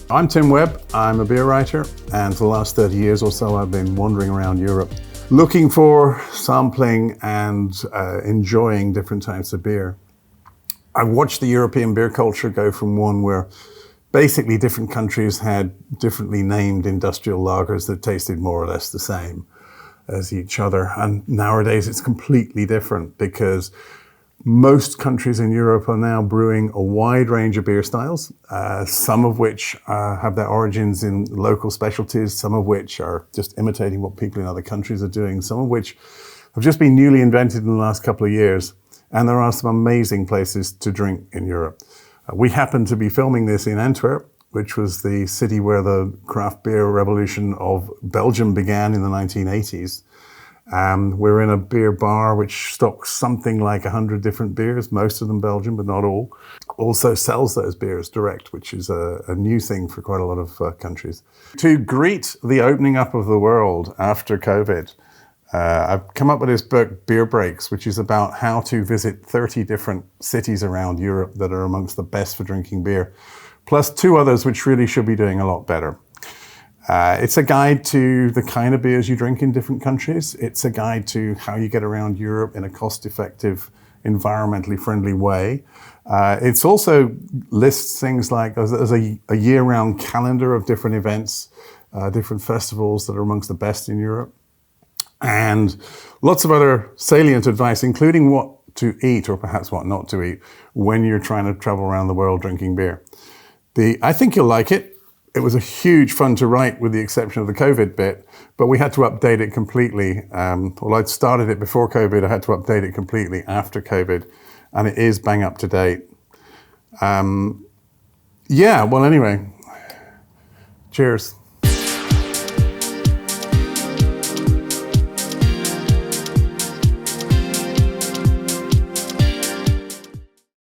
I'm Tim Webb. I'm a beer writer, and for the last 30 years or so, I've been wandering around Europe looking for, sampling, and enjoying different types of beer. I've watched the European beer culture go from one where basically different countries had differently named industrial lagers that tasted more or less the same as each other. And nowadays it's completely different because most countries in Europe are now brewing a wide range of beer styles, some of which have their origins in local specialties, some of which are just imitating what people in other countries are doing, some of which have just been newly invented in the last couple of years. And there are some amazing places to drink in Europe. We happen to be filming this in Antwerp, which was the city where the craft beer revolution of Belgium began in the 1980s. We're in a beer bar which stocks something like 100 different beers, most of them Belgian, but not all. Also sells those beers direct, which is a new thing for quite a lot of countries. To greet the opening up of the world after COVID, I've come up with this book, Beer Breaks, which is about how to visit 30 different cities around Europe that are amongst the best for drinking beer, plus 2 others which really should be doing a lot better. It's a guide to the kind of beers you drink in different countries. It's a guide to how you get around Europe in a cost-effective, environmentally friendly way. It's also lists things like as a year-round calendar of different events, different festivals that are amongst the best in Europe, and lots of other salient advice, including what to eat or perhaps what not to eat when you're trying to travel around the world drinking beer. I think you'll like it. It was a huge fun to write with the exception of the COVID bit, but we had to update it completely. Well, I'd started it before COVID, I had to update it completely after COVID, and it is bang up to date. Yeah, well anyway, cheers.